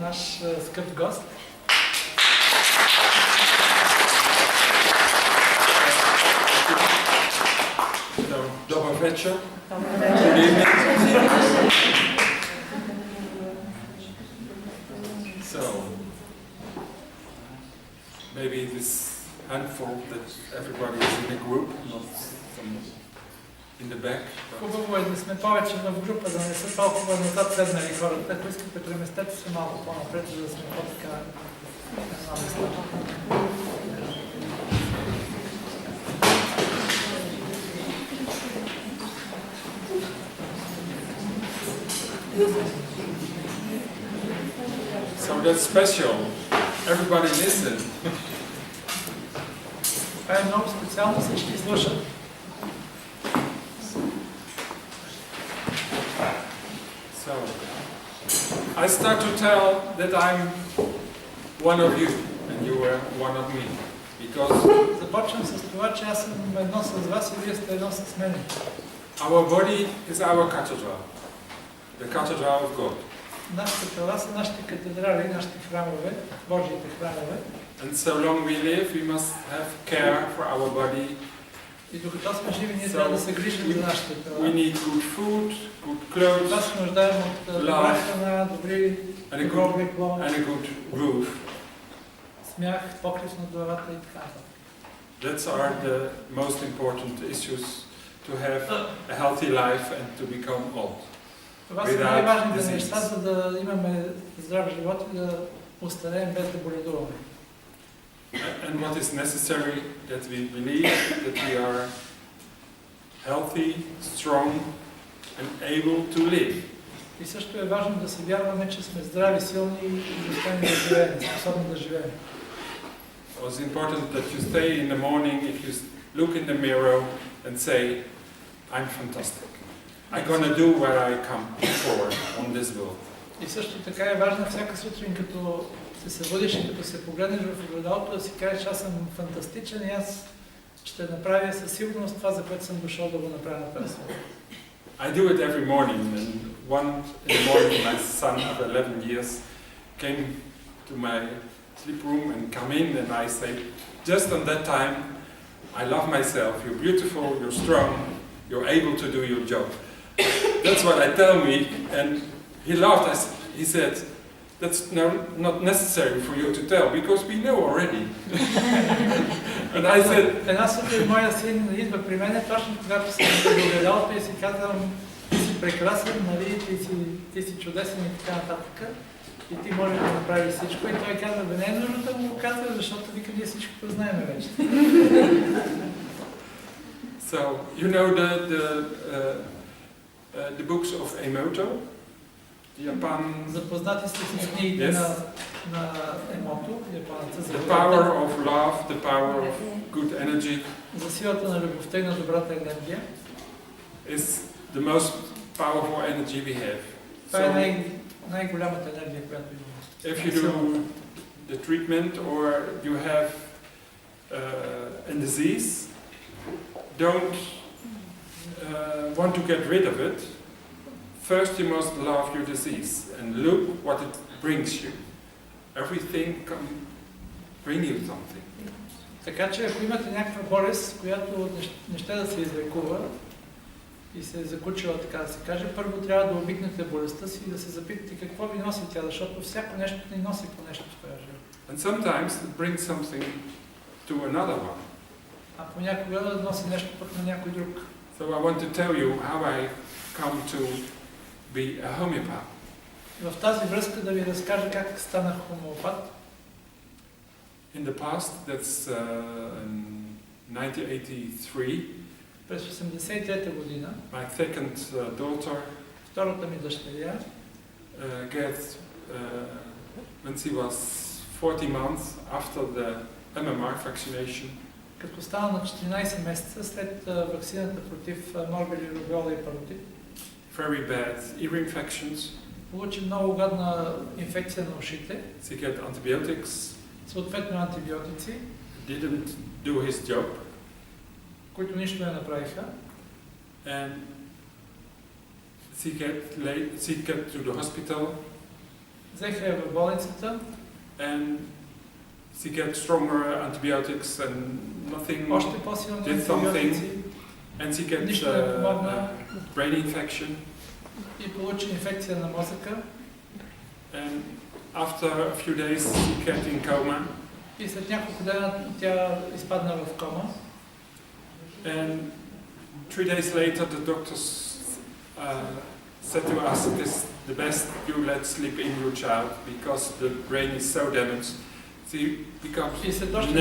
наш скъп гост. Добър вечер. So, maybe this handful that everybody is in a group, not some in the back. Хубаво е да сме повече в група, да не са толкова назад седнали хората. Ако искате, преместете се малко по-напред, за да сме по-така една места. So that's special. Everybody listen. Това е много специално, всички слушат. So, I start to tell that I'm one of you and you are one of me. Because започвам с това, че аз съм едно с вас и вие сте едно с мен. our body is our cathedral. The cathedral of God. Нашите тела са нашите катедрали, нашите храмове, Божиите храмове. And so long we live, we must have care for our body. И докато сме живи, ние трябва да се грижим за нашите тела. We need good food, good clothes, Това се нуждаем от добра храна, добри облекло, and a good roof. смях, покрив над главата и така. That's are the most important issues to have a healthy life and to become old. Това са най-важните неща, за да имаме здрав живот и да остареем без да боледуваме. And what is necessary that we believe that we are healthy, strong and able to live. И също е важно да се вярваме, че сме здрави, силни и достойни да живеем, способни да живеем. It's important that you stay in the morning, if you look in the mirror and say, I'm fantastic. I'm gonna do what I come for on this world. И също така е важно всяка сутрин, като се събудиш и като се погледнеш в огледалото, да си кажеш, аз съм фантастичен и аз ще направя със сигурност това, за което съм дошъл да го направя на този свят. I do it every morning, and one in the morning my son of 11 years came to my sleep room and come in and I say, just on that time, I love myself, you're beautiful, you're strong, you're able to do your job. That's what I tell me, and he laughed. He said, that's not necessary for you to tell, because we know already. And I said, една сутрин моя син идва при мен, точно когато съм в огледалото и си казвам, ти си прекрасен, нали, ти си чудесен и така нататък. И ти можеш да направиш всичко. И той казва, бе, не е нужно да му го казва, защото вика, ние всичко знаем вече. So, you know the books of Emoto? Japan. Запознати сте с книгите на Емото, японеца. The power of love, the power of good energy. За силата на любовта и на добрата енергия. Is the most powerful energy we have. Това е най-голямата енергия, която имаме. If you do the treatment or you have a disease, don't want to get rid of it. First you must love your disease and look what it brings you. Everything can bring you something. Така че ако имате някаква болест, която не ще да се излекува и се е закучила, така да се каже, първо трябва да обикнете болестта си и да се запитате какво ви носи тя, защото всяко нещо ни носи по нещо в този живот. And sometimes it brings something to another one. А понякога носи нещо пък на някой друг. So I want to tell you how I come to be a homeopath. В тази връзка да ви разкажа как станах хомеопат. In the past, that's in 1983. През 1983 година My second daughter втората ми дъщеря when she was 40 months after the MMR vaccination. Като стана на 14 месеца след ваксината против морбили, рубеола и паротит. Very bad ear infections. Получи много гадна инфекция на ушите. She got antibiotics. Съответно антибиотици. Didn't do his job. Които нищо не направиха. And she got to the hospital. Взеха я в болницата. And she gets stronger antibiotics and nothing Още по-силни did антибиотици. something. And she gets Нищо не помогна. brain infection. И получи инфекция на мозъка. And after a few days she get in coma. И след няколко дена тя изпадна в кома. And 3 days later the doctors said to us, it is the best you let sleep in your child because the brain is so damaged. She becomes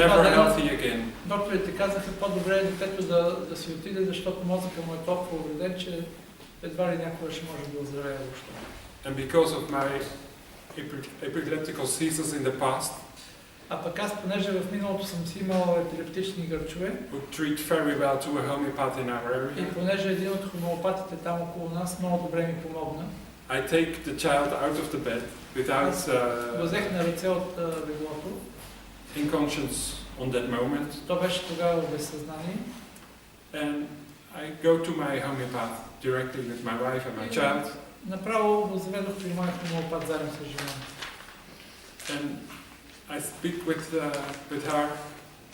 never healthy again. Докторите казаха, по-добре е детето да си отиде, защото мозъка му е толкова увреден, че едва ли някога ще може да оздравее въобще. And because of my epileptical seizures in the past, а пък аз, понеже в миналото съм си имал епилептични гърчове, who treat very well to a homeopath in our area, и понеже един от хомеопатите там около нас много добре ми помогна, I take the child out of the bed without възех на ръце от леглото, unconscious on that moment. То беше тогава без съзнание. And I go to my homeopath directly with my wife and my child. Направо го заведох при моя хомеопат заедно с жена. And I speak with her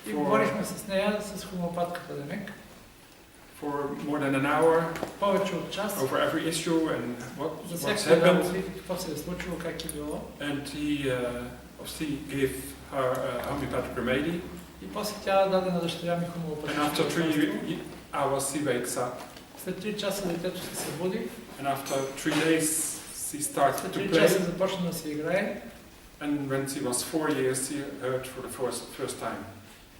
и говорихме с нея, с хомеопатката Демек, for more than an hour, повече от час, over every issue and what's what's happened. Какво се е случило, как е било. And he obviously gave her a homeopathic remedy. И после тя даде на дъщеря ми хомеопатичната And after 3 hours she wakes up. След 3 часа детето се събуди. And after 3 days she starts to След 3 play. часа започна да се играе. And when she was 4 years she heard for the first time.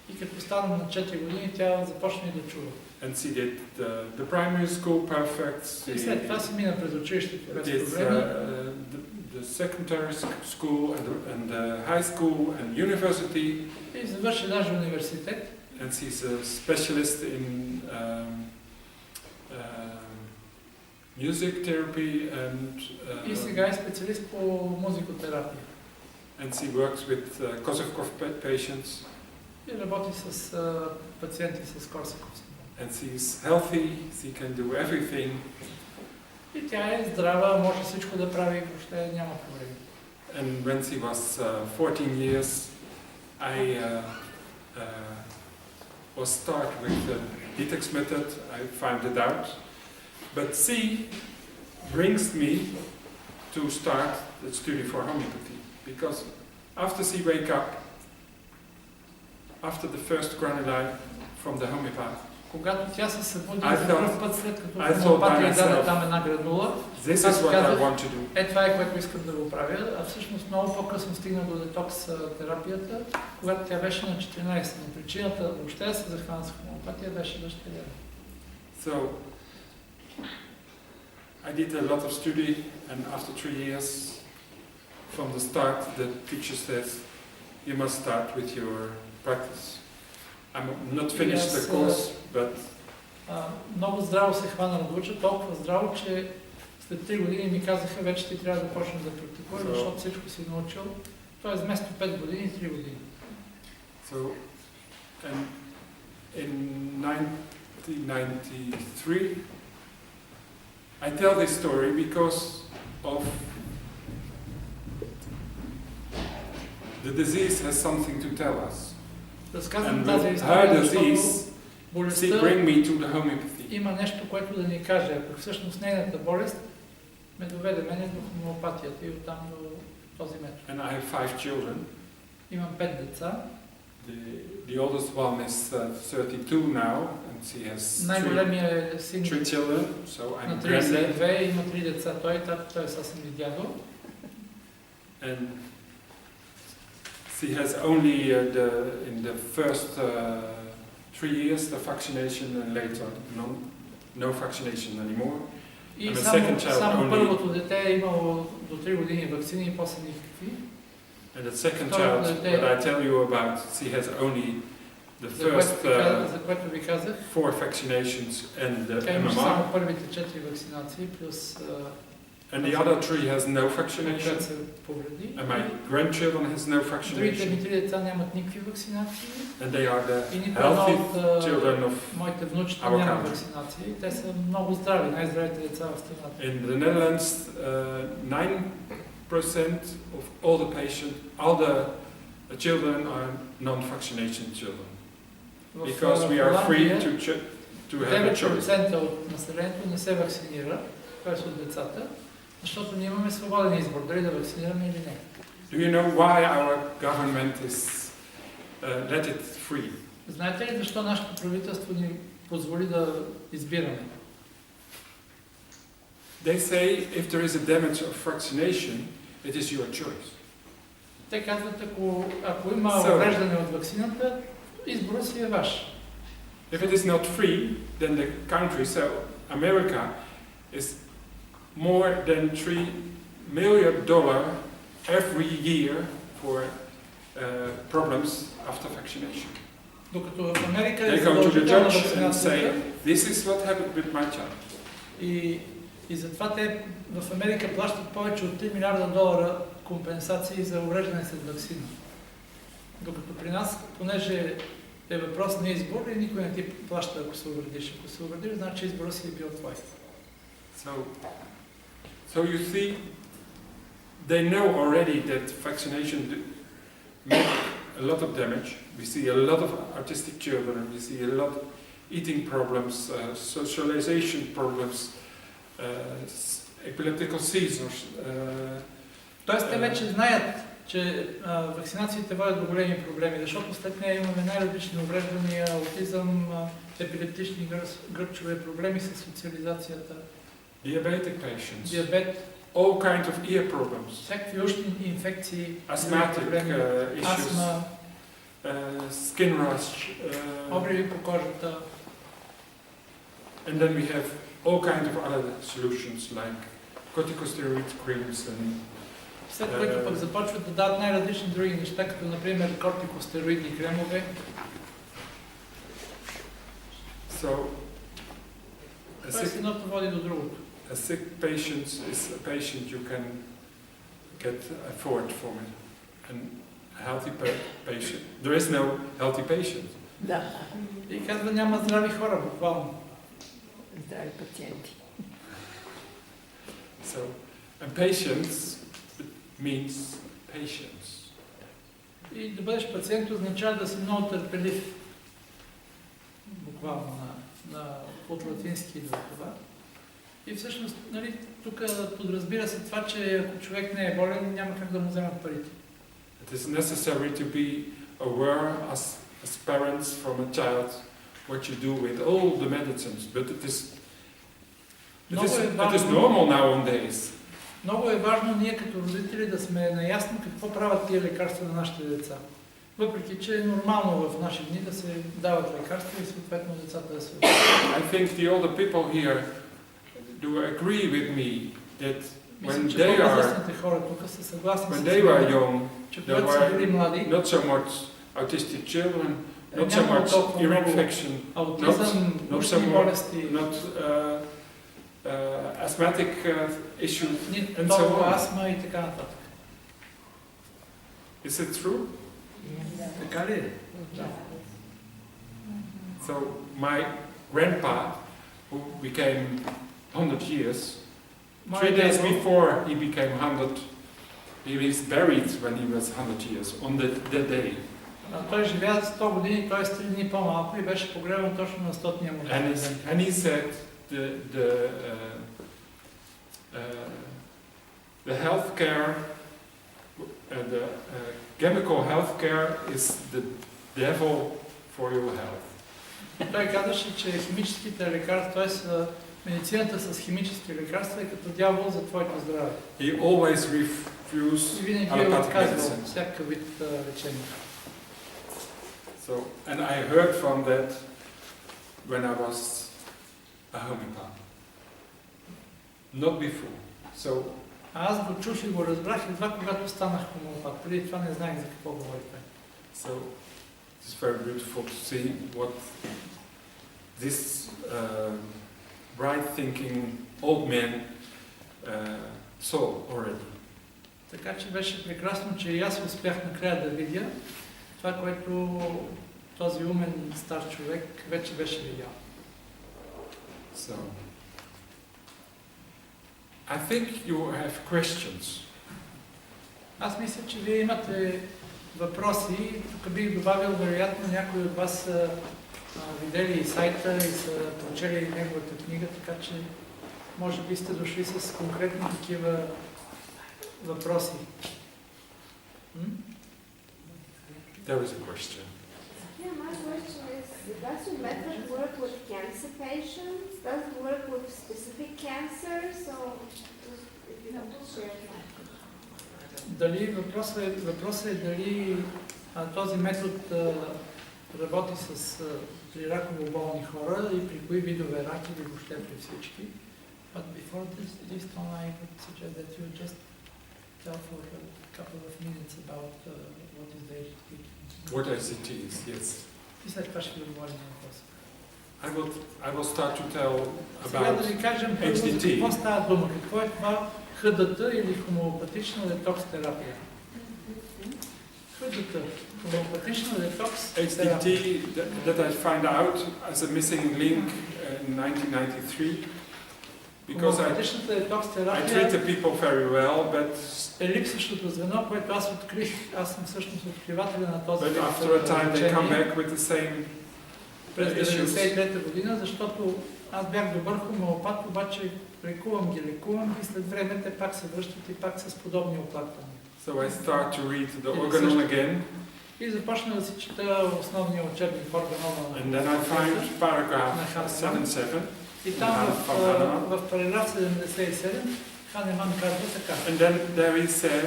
И като стана на 4 години, тя започна и да чува. And she did the primary school perfect. И след това се мина през училището без did проблеми. the secondary school and the high school and university. И завърши даже университет. And she's a specialist in music therapy and и сега е специалист по музикотерапия. And she works with Korsakoff patients. И работи с пациенти с Корсаков. And she's healthy, she can do everything. И тя е здрава, може всичко да прави, въобще няма проблеми. And when she was 14 years, I was start with the detox method. I found it out, but she brings me to start the study for homeopathy because after she wake up, after the first granuli from the homeopath, когато тя се събуди за първ път след като хомеопатия даде там една гранула, аз казах, това е което искам да го правя, а всъщност много по-късно стигна до детокс терапията, когато тя беше на 14, но причината въобще да се захвана с хомеопатия беше дъщеря. So, I did a lot of study and after 3 years from the start the teacher says you must start with your practice. I'm not finished the course, but много здраво се хвана да уча, толкова здраво, че след 3 години ми казаха, вече ти трябва да почнеш да практикуваш, защото всичко си научил. Тоест вместо 5 години, 3 години. So, and in 1993, I tell this story because of the disease has something to tell us. Разказвам тази история, защото болестта има нещо, което да ни каже, а всъщност нейната болест ме доведе мене до хомеопатията и оттам до този метод. And I have 5 children. Имам 5 деца. The oldest one is 32 now, and she has най-големият син 3 children, so I'm на 32 има 3 деца. Той е съвсем ми дядо. And she has only in the first 3 years the vaccination and later no vaccination anymore. И само първото дете е имало до 3 години вакцини и после никакви. And the second child, what I tell you about, she has only the first 4 vaccinations and the MMR. Само първите 4 вакцинации плюс and the other 3 has no vaccination. And my grandchildren has no vaccination. And they are the healthy children of our country. In the Netherlands, 9 of all the patients, all the children are non-vaccination children. Because we are free to have a choice. 9% от населението не се вакцинира, т.е. от децата, защото ние имаме свободен избор, дали да вакцинираме или не. Do you know why our government is let it free? Знаете ли защо нашето правителство ни позволи да избираме? They say if there is a damage of vaccination, it is your choice. Те казват, ако има увреждане от ваксината, изборът си е ваш. If it is not free, then the country, so America, is more than $3 million every year for problems after vaccination. Докато в Америка They come to the judge and say, this is what happened with my child. И затова те в Америка плащат повече от $3 милиарда компенсации за увреждане с ваксина. Докато при нас, понеже е въпрос на избор и никой не ти плаща, ако се увредиш. Ако се увредиш, значи избора си е бил твой. So you see, they know already that vaccination make a lot of damage. We see a lot of autistic children, we see a lot of eating problems, socialization problems, epileptical seizures. Тоест те вече знаят, че вакцинациите водят до големи проблеми, защото след нея имаме най-различни увреждания, аутизъм, епилептични гръбчове, проблеми с социализацията, diabetic patients, диабет, all kinds of ear problems, всякакви ушни инфекции, asthmatic issues, астма, skin rash, обриви по кожата. and then we have all kinds of other solutions like corticosteroid creams and След което пък започват да дадат най-различни други неща, като например кортикостероидни кремове. Тоест едното води до другото. A sick patient is a patient you can get afford from it. And a healthy patient, there is no healthy patient. Да. И казва, няма здрави хора, буквално. Здрави пациенти. So, and patience means patience. И да бъдеш пациент означава да си много търпелив. Буквално от латински идва това. И всъщност, нали, тук подразбира се това, че ако човек не е болен, няма как да му вземат парите. It is necessary to be aware as parents from a child what you do with all the medicines, but it is normal nowadays. Много е важно ние като родители да сме наясно какво правят тия лекарства на нашите деца. Въпреки, че е нормално в наши дни да се дават лекарства и съответно децата да се... I think the older people here do agree with me that when they were young, there were not so much autistic children, not so much ear infection, not so much asthmatic issues, and so on. Is it true? Така ли е? So my grandpa, who became 100 years, 3 days before he became 100, he was buried when he was 100 years, on that day. Той живя 100 години, т.е. 3 дни по-малко и беше погребан точно на 100-ния му ден. And he said the healthcare, the chemical healthcare is the devil for your health. Той казаше, че химическите лекарства, т.е. медицината с химически лекарства е като дявол за твоето здраве. He always refused allopathic medicine. Всякакъв вид лечение. So, and I heard from that when I was a homeopath. Not before. So, аз го чух и го разбрах едва когато станах хомеопат. Преди това не знаех за какво говорите. So, it's very beautiful to see what this bright thinking old man saw already. Така че беше прекрасно, че и аз успях накрая да видя това, което този умен стар човек вече беше видял. So, I think you have questions. Аз мисля, че вие имате въпроси. Тук бих добавил, вероятно някои от вас са видели и сайта и са прочели неговата книга, така че може би сте дошли с конкретни такива въпроси. There is a question. Yeah, my question is, does your method work with cancer patients? Does it work with specific cancers? Or if you have to share that? Дали въпросът е дали този метод работи при раково болни хора и при кои видове рак или въобще при всички. But before this Tom, I would suggest that you just tell for a couple of minutes about what is the HT. What ICT is, yes. И след това ще ви отговорим на въпроса. I will start to tell Сега about да ви кажем първо за какво става дума. Какво е това ХДТ или хомеопатична детокс терапия? ХДТ, хомеопатична детокс терапия. HDT that I find out as a missing link in 1993 because Хомеопатичната детокс I терапия treated people very well, but е липсващото звено, което аз открих. Аз съм всъщност откривателя на този but after a time they come back with the same през issues. 1993 година, защото аз бях добър хомеопат, обаче лекувам и след време те пак се връщат и пак с подобни оплаквания. So I start to read the organon again. И започна да си чета основния учебник органона. And then I find paragraph 77. И там в параграф 77 Ханеман казва така. And then there he said,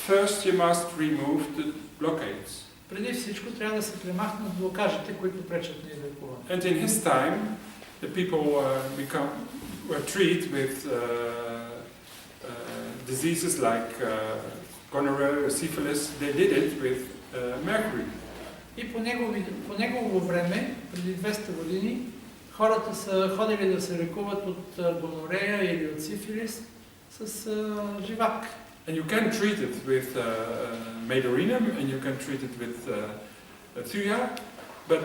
first you must remove the blockades. Преди всичко трябва да се премахнат блокажите, които пречат на излекуване. And in his time, the people were treated with diseases like gonorrhea, syphilis. They did it with mercury. И по негово време, преди 200 години, хората са ходили да се лекуват от гонорея или от сифилис с живак. And you can treat it with medarinum, and you can treat it with thuja, but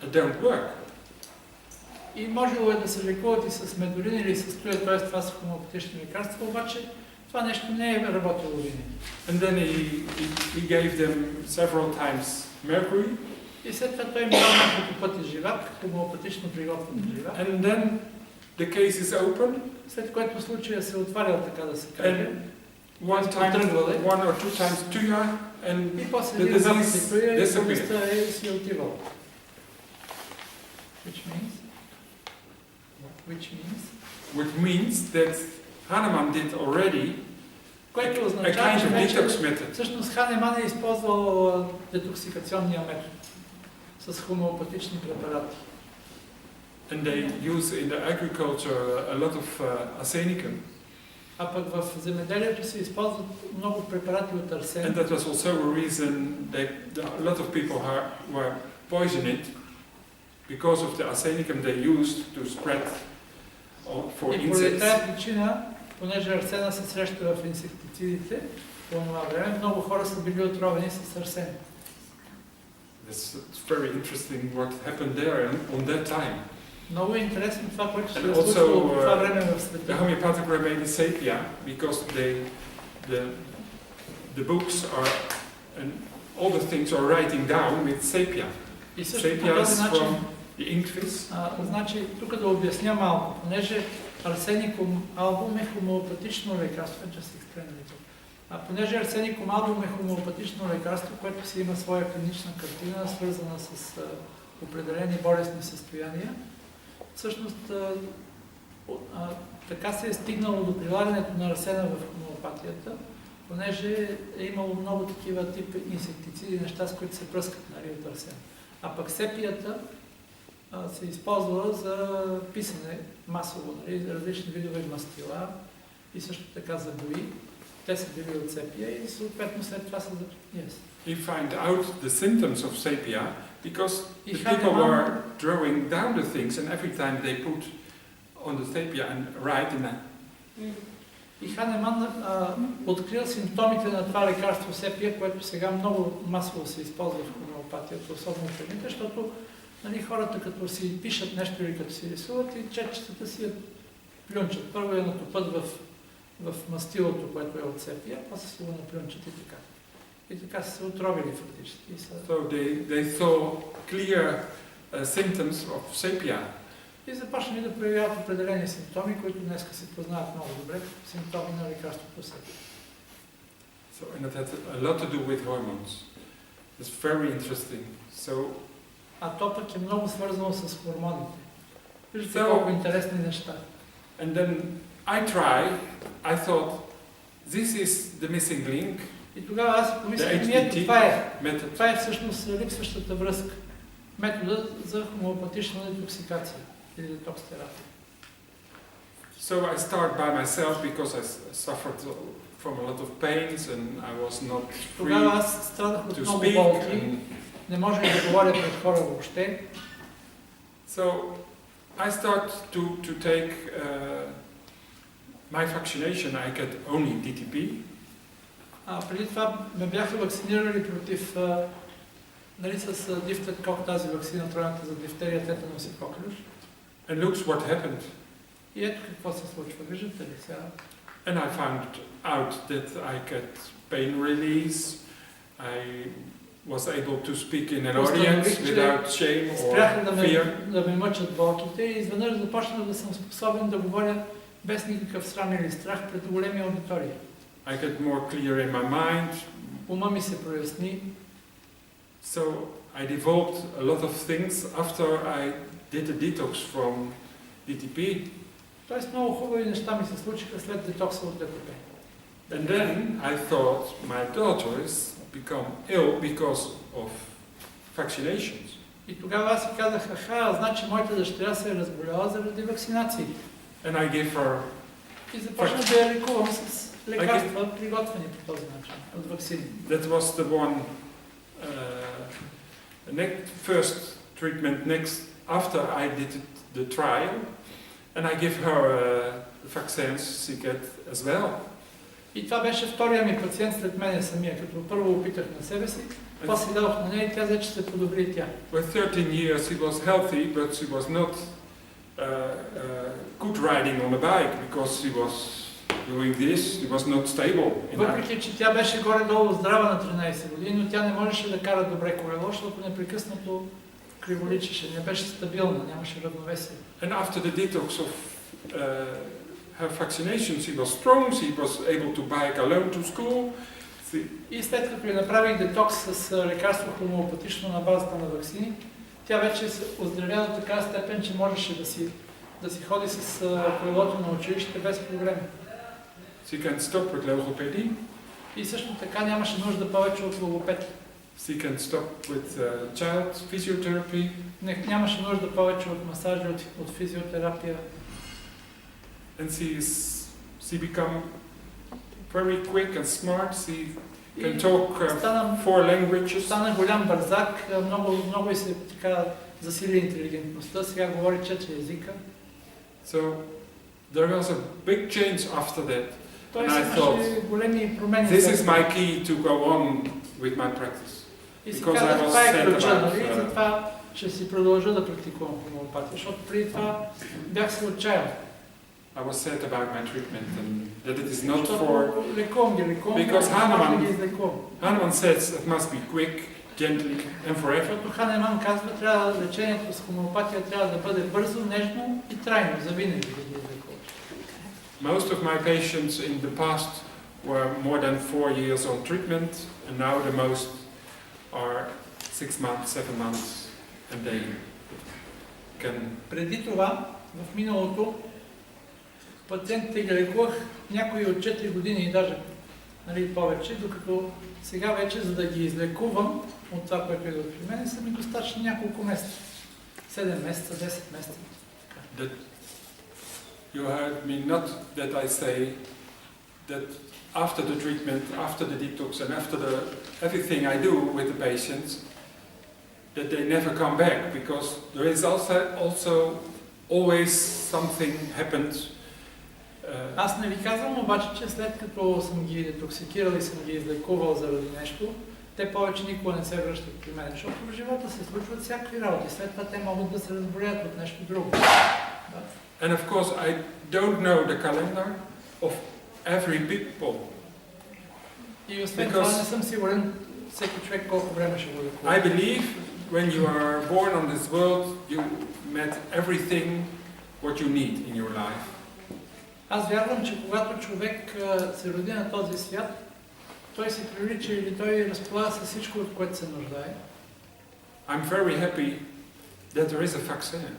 it don't work. И можело е да се лекуват и с медорин или с туя, т.е. това са хомеопатични лекарства, обаче това нещо не е работило винаги. And then he gave them several times mercury. И след това той им дал няколко пъти живак, хомеопатично приготвен живак. And then the case is open. След което случая се отварял, така да се каже. One or two times tuya, and и после the disease disappeared. Си отивал. Which means that Hahnemann did already което a означава, kind че of вече detox method. всъщност Ханеман е използвал детоксикационния метод с хомеопатични препарати. And they use in the agriculture a lot of arsenicum. А пък в земеделието се използват много препарати от арсен. And that was also a reason that a lot of people were poisoned because of the arsenicum they used to spread for И поради insects. тази причина, понеже арсена се среща в инсектицидите, по това време много хора са били отровени с арсен. It's very interesting what happened there on that time. Много е интересно това, което се е And случило по това also време в the света. homeopathic remedy Sofia, because the books are and all the things are writing down with sepia. И също по Sepia този is начин, from the inkvis. значи, тук да обясня малко, понеже арсеникум албум е хомеопатично лекарство, понеже арсеникум албум е хомеопатично лекарство, което си има своя клинична картина, свързана с определени болестни състояния, всъщност така се е стигнало до прилагането на арсена в хомеопатията, понеже е имало много такива тип инсектициди, неща, с които се пръскат, нали, от арсен. А пък сепията се използва за писане масово, нали, различни видове мастила и също така за бои. Те са били от сепия и съответно след това са за... Yes. He find out the symptoms of sepia because the people were drawing down the things, and every time they put on the sepia and write in a... И Ханеман открил симптомите на това лекарство сепия, което сега много масово се използва в хомеопатията, особено в едните, защото, нали, хората като си пишат нещо или като си рисуват и четчетата си я плюнчат. Първо я натопът в в мастилото, което е от София, после си го наплюнчат и така. И така са се отровили фактически. So they saw clear symptoms of sepia. И започнали да проявяват определени симптоми, които днес се познават много добре, като симптоми на лекарството София. So, and it had a lot to do with hormones. It's very interesting. So, а то пък е много свързано с хормоните. Виждате колко интересни неща. And then I thought, this is the missing link. И тогава аз си помислих, това е всъщност липсващата връзка. Метода за хомеопатична детоксикация или детокс терапия. So I started by myself because I suffered from a lot of pains and I was not free to speak. Не може да говоря пред хора въобще. So I started to take my vaccination. I get only DTP. Преди това ме бяха вакцинирали против с дифтеркок, тази вакцина, тройната за дифтерия, тетанус и коклюш. And looks what happened. И ето какво се случва. Виждате ли сега? And I found out that I get pain release. I was able to speak in an audience without shame or fear. Да ме мъчат болките и изведнъж започнах да съм способен да говоря без никакъв срам или страх пред големи аудитории. I get more clear in my mind. Ума ми се проясни. So I developed a lot of things after I did a detox from DTP. Тоест много хубави неща ми се случиха след детокса от ДТП. And then I thought my daughters become ill because of vaccinations. И тогава аз си казах, значи моята дъщеря се е разболяла заради вакцинации. And I gave her. И започнах да я лекувам с лекарства, приготвени по този начин, от вакцини. That was the one first treatment after I did the trial, and I give her vaccines she get as well. И това беше втория ми пациент след мене самия, като първо опитах на себе си, после дадох на нея и тя взе, че се подобри тя. With 13 years he was healthy, but she was not good riding on a bike because she was doing this, she was not stable. Въпреки че тя беше горе-долу здрава на 13 години, но тя не можеше да кара добре колело, защото непрекъснато криволичеше, не беше стабилна, нямаше равновесие. And after the detox of her vaccination, she was strong, she was able to bike alone to school. И след като я направих детокс с лекарство хомеопатично на базата на ваксини, тя вече се оздравя до такава степен, че можеше да си ходи с колелото на училище без проблеми. She can stop with logopedy. И също така нямаше нужда повече от логопед. She can stop with child physiotherapy. Нямаше нужда повече от масажи, от физиотерапия. And she become very quick and smart. She can talk 4 languages. Стана голям бързак, много и се така засили интелигентността. Сега говори 4 езика. So there was a big change after that. And I thought, this is my key to go on with my practice. Because I was sad about ще си продължа да практикувам хомеопатия, защото преди това бях се отчаял. I was sad about my treatment and that it is not for... Because Hahnemann says it must be quick, gently and forever. Защото Ханеман казва, лечението с хомеопатия трябва да бъде бързо, нежно и трайно, завинаги да ги излекуваш. Most of my patients in the past were more than 4 years on treatment, and now the most are 6 months, 7 months, and they can... Преди това, в миналото, пациентите ги лекувах някои от 4 години и даже повече, докато сега вече, за да ги излекувам от това, което идва при мен, са ми достатъчно няколко месеца. 7 месеца, 10 месеца. You heard me not that I say that after the treatment, after the detox and after everything I do with the patients, that they never come back, because there is also always something happened. Аз не ви казвам обаче, че след като съм ги детоксикирал и съм ги излекувал заради нещо, те повече никога не се връщат при мен, защото в живота се случват всякакви работи. След това те могат да се разболеят от нещо друго. And of course, I don't know the calendar of every people. И освен това не съм сигурен всеки човек колко време ще го лекува. I believe when you are born on this world, you met everything what you need in your life. Аз вярвам, че когато човек се роди на този свят, той се прилича или той разполага с всичко, от което се нуждае. I'm very happy that there is a vaccine.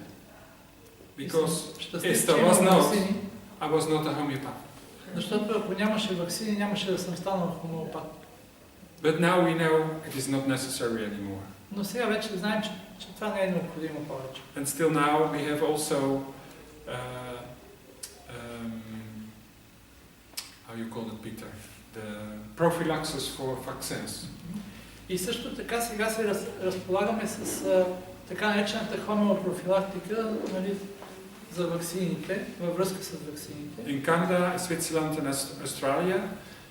Because if Щастлив, there was че има not, ваксини, I was not a homeopath. защото ако нямаше ваксини, нямаше да съм станал хомеопат. But now we know it is not necessary anymore. Но сега вече знаем, че това не е необходимо повече. And still now we have also how you call it, Peter? The prophylaxis for vaccines. И също така сега се разполагаме с така наречената хомеопрофилактика, нали, за ваксините, във връзка с ваксините. In Canada, Switzerland and Australia,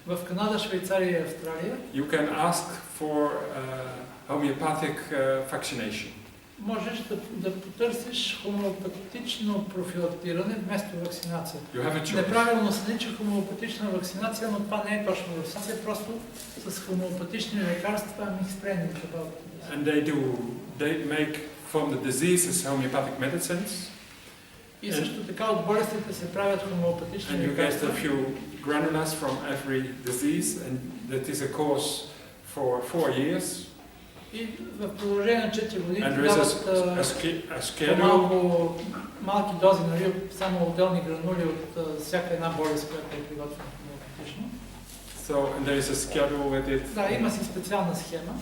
В Канада, Швейцария и Австралия you can ask for homeopathic vaccination. можеш да потърсиш хомеопатично профилактиране вместо вакцинация. You have a choice. Неправилно се нарича хомеопатична вакцинация, но това не е точно вакцинация, просто с хомеопатични лекарства mixed about. And they make from the diseases homeopathic medicines. И също така от болестите се правят хомеопатични And you get лекарства. a few granules from every disease, and that is a course for 4 years. И в продължение на 4 години And there дават is a schedule. малки дози, нали, само отделни гранули от всяка една болест, която е приготвена хомеопатично. So, and there is a schedule with it. Да, има си специална схема.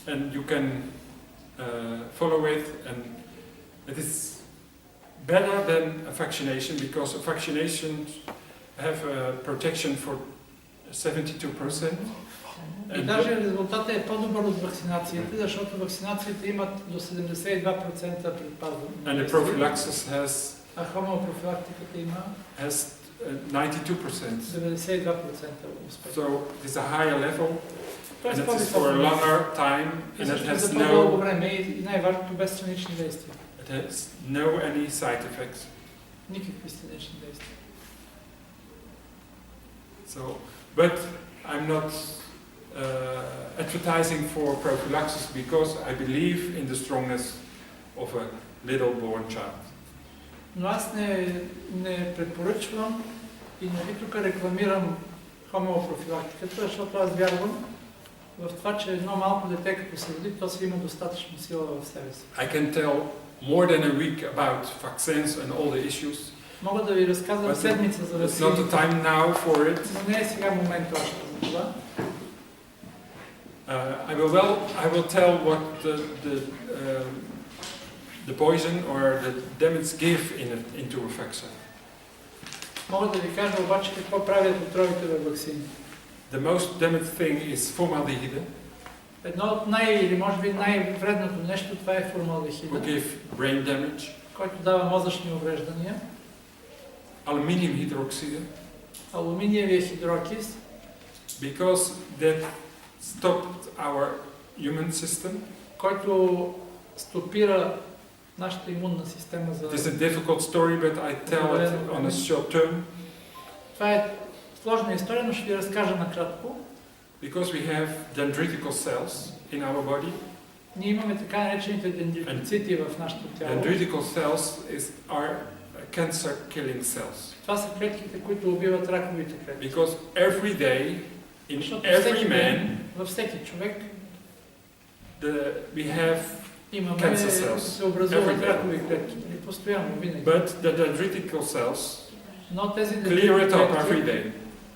And you can follow it, and it is better than a vaccination because a vaccination have a protection for 72%. И даже резултатът е по-добър от вакцинациите, защото вакцинациите имат до 72% предпазване. And the prophylaxis has А хомеопрофилактиката има 92%. 92% успех. So it is a higher level, and Тоест it is по-високо. for a longer time, И and it също has за по-дълго no време и най-важното без странични действия. it has no any side effects. Никакви странични действия. So, but I'm not advertising for prophylaxis because I believe in the strongness of a little born child. Но аз не препоръчвам и нали тук рекламирам хомеопрофилактиката, защото аз вярвам в това, че едно малко дете като се роди, то си има достатъчно сила в себе си. I can tell more than a week about vaccines and all the issues. Мога да ви разказвам седмица за It's not the ваксините, time now for it. но не е сега момент още за това. I will tell what the poison or the damage give into a vaccine. Мога да ви кажа обаче какво правят отровите във ваксини. The most damaged thing is formaldehyde, Едно от или може би най-вредното нещо, това е who формалдехида, give brain damage. който дава мозъчни увреждания, Aluminium hydroxide, алуминиевия хидрокис, because that stopped our human system. който стопира нашата имунна система за... It is a difficult story, but I tell it on a short term. Това е сложна история, но ще ви разкажа накратко. Because we have dendritical cells in our body. Ние имаме така наречените дендритоцити в нашето тяло. Dendritical cells are cancer-killing cells. Това са клетките, които убиват раковите клетки. Because every day, in Защото every всеки man, ден, във всеки човек we have имаме, cancer cells. се образуват Every day. ракови клетки. И постоянно, винаги. But the dendritical cells Но тези clear it up every клетки,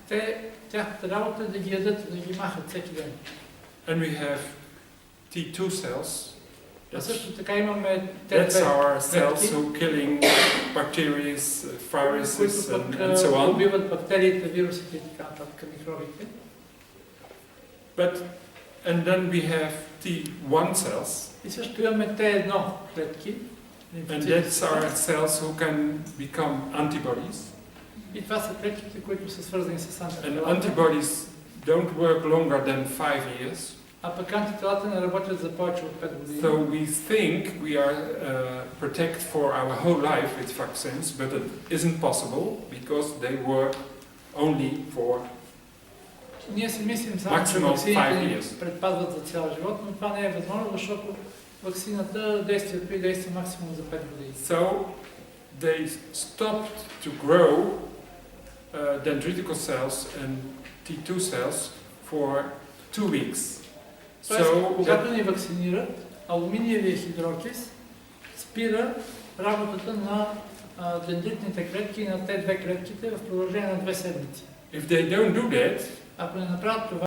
day. тяхната работа е да ги ядат, да ги махат всеки ден. And we have T2 cells. А също така имаме That's our T2 cells клетки, who killing bacteria, viruses, които пък and so on. убиват бактериите, вирусите и така нататък, микробите. And then we have T1 cells. И също имаме T1 клетки. And that's our cells who can become antibodies. И това са клетките, които са свързани с And антителата. antibodies don't work longer than 5 years. А пък антителата не работят за повече от 5 години. So we think we are protect for our whole life with vaccines, but it isn't possible because they work only for Ние си мислим само, че maximum 5 ваксините ни years. предпазват за цял живот, но това не е възможно, защото ваксината действието й действа максимум за 5 години. So they stopped to grow dendritical cells and T2 cells for 2 weeks. Тоест, So когато that, ни вакцинират, алуминиевия хидрокис спира работата на дендритните клетки и на Т2 клетките в продължение на 2 седмици. if they don't do that, Ако не направят това,